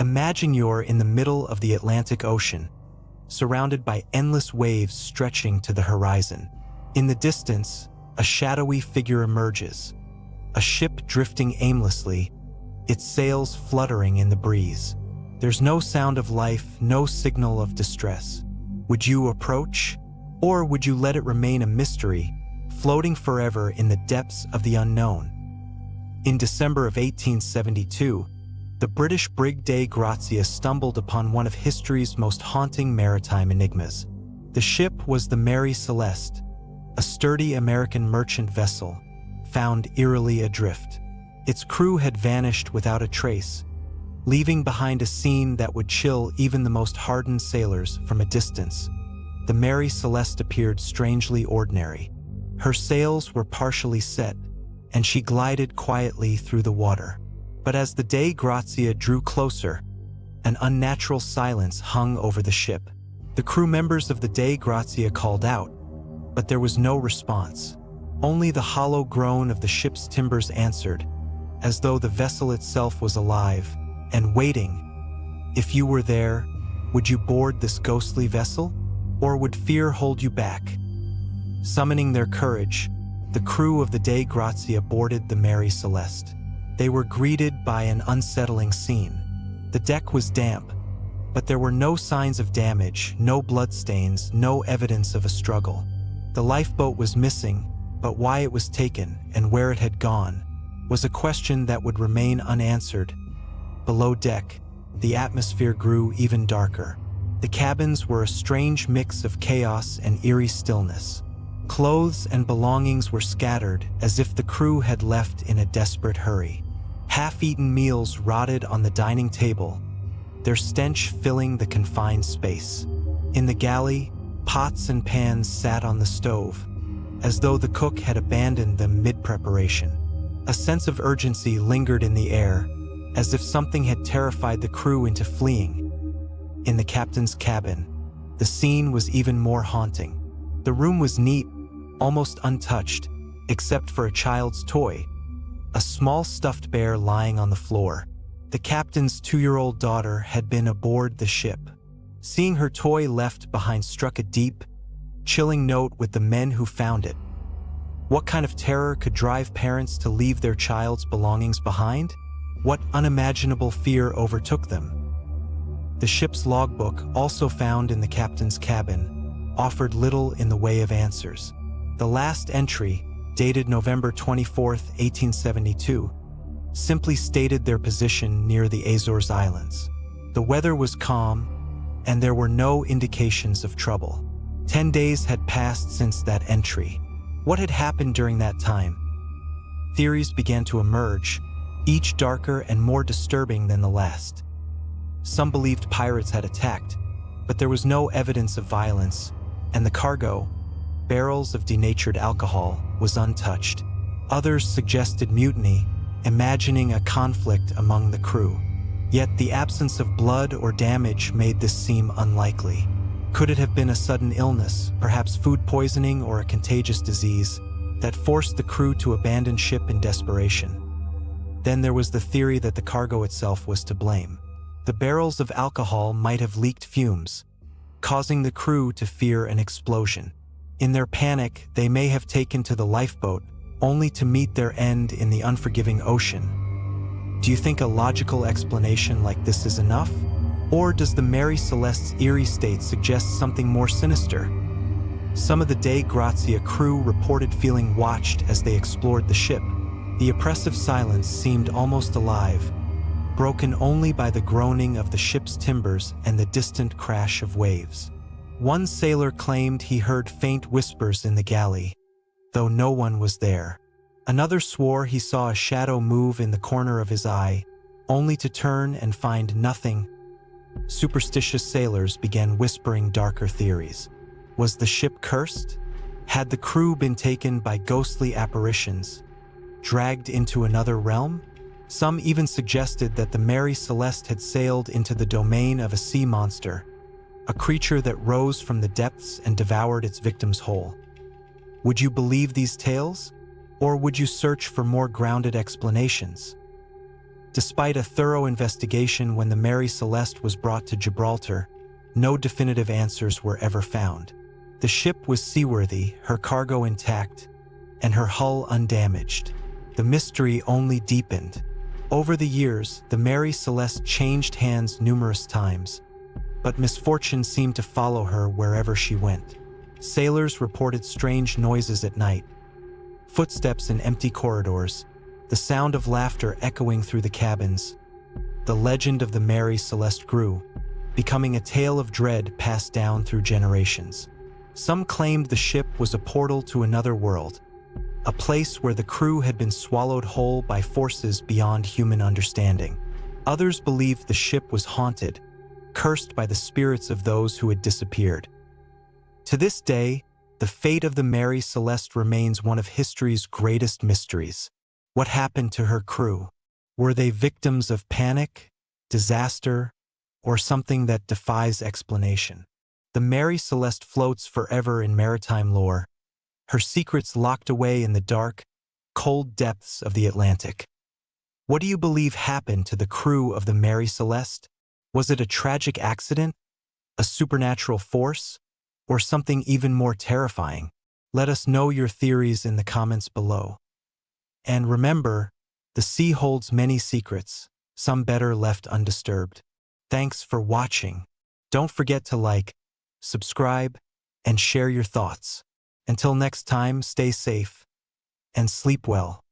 Imagine you're in the middle of the Atlantic Ocean, surrounded by endless waves stretching to the horizon. In the distance, a shadowy figure emerges, a ship drifting aimlessly, its sails fluttering in the breeze. There's no sound of life, no signal of distress. Would you approach, or would you let it remain a mystery, floating forever in the depths of the unknown? In December of 1872, the British brig Dei Grazia stumbled upon one of history's most haunting maritime enigmas. The ship was the Mary Celeste, a sturdy American merchant vessel, found eerily adrift. Its crew had vanished without a trace, leaving behind a scene that would chill even the most hardened sailors from a distance. The Mary Celeste appeared strangely ordinary. Her sails were partially set, and she glided quietly through the water. But as the Dei Grazia drew closer, an unnatural silence hung over the ship. The crew members of the Dei Grazia called out, but there was no response. Only the hollow groan of the ship's timbers answered, as though the vessel itself was alive and waiting. If you were there, would you board this ghostly vessel, or would fear hold you back? Summoning their courage, the crew of the Dei Grazia boarded the Mary Celeste. They were greeted by an unsettling scene. The deck was damp, but there were no signs of damage, no bloodstains, no evidence of a struggle. The lifeboat was missing, but why it was taken and where it had gone was a question that would remain unanswered. Below deck, the atmosphere grew even darker. The cabins were a strange mix of chaos and eerie stillness. Clothes and belongings were scattered as if the crew had left in a desperate hurry. Half-eaten meals rotted on the dining table, their stench filling the confined space. In the galley, pots and pans sat on the stove, as though the cook had abandoned them mid-preparation. A sense of urgency lingered in the air, as if something had terrified the crew into fleeing. In the captain's cabin, the scene was even more haunting. The room was neat, almost untouched, except for a child's toy, a small stuffed bear lying on the floor. The captain's 2-year-old daughter had been aboard the ship. Seeing her toy left behind struck a deep, chilling note with the men who found it. What kind of terror could drive parents to leave their child's belongings behind? What unimaginable fear overtook them? The ship's logbook, also found in the captain's cabin, offered little in the way of answers. The last entry, dated November 24, 1872, simply stated their position near the Azores Islands. The weather was calm, and there were no indications of trouble. 10 days had passed since that entry. What had happened during that time? Theories began to emerge, each darker and more disturbing than the last. Some believed pirates had attacked, but there was no evidence of violence, and the cargo, barrels of denatured alcohol, was untouched. Others suggested mutiny, imagining a conflict among the crew. Yet the absence of blood or damage made this seem unlikely. Could it have been a sudden illness, perhaps food poisoning or a contagious disease, that forced the crew to abandon ship in desperation? Then there was the theory that the cargo itself was to blame. The barrels of alcohol might have leaked fumes, causing the crew to fear an explosion. In their panic, they may have taken to the lifeboat, only to meet their end in the unforgiving ocean. Do you think a logical explanation like this is enough? Or does the Mary Celeste's eerie state suggest something more sinister? Some of the Dei Grazia crew reported feeling watched as they explored the ship. The oppressive silence seemed almost alive, broken only by the groaning of the ship's timbers and the distant crash of waves. One sailor claimed he heard faint whispers in the galley, though no one was there. Another swore he saw a shadow move in the corner of his eye, only to turn and find nothing. Superstitious sailors began whispering darker theories. Was the ship cursed? Had the crew been taken by ghostly apparitions, dragged into another realm? Some even suggested that the Mary Celeste had sailed into the domain of a sea monster, a creature that rose from the depths and devoured its victims whole. Would you believe these tales, or would you search for more grounded explanations? Despite a thorough investigation when the Mary Celeste was brought to Gibraltar, no definitive answers were ever found. The ship was seaworthy, her cargo intact, and her hull undamaged. The mystery only deepened. Over the years, the Mary Celeste changed hands numerous times, but misfortune seemed to follow her wherever she went. Sailors reported strange noises at night, footsteps in empty corridors, the sound of laughter echoing through the cabins. The legend of the Mary Celeste grew, becoming a tale of dread passed down through generations. Some claimed the ship was a portal to another world, a place where the crew had been swallowed whole by forces beyond human understanding. Others believed the ship was haunted, cursed by the spirits of those who had disappeared. To this day, the fate of the Mary Celeste remains one of history's greatest mysteries. What happened to her crew? Were they victims of panic, disaster, or something that defies explanation? The Mary Celeste floats forever in maritime lore, her secrets locked away in the dark, cold depths of the Atlantic. What do you believe happened to the crew of the Mary Celeste? Was it a tragic accident, a supernatural force, or something even more terrifying? Let us know your theories in the comments below. And remember, the sea holds many secrets, some better left undisturbed. Thanks for watching. Don't forget to like, subscribe, and share your thoughts. Until next time, stay safe and sleep well.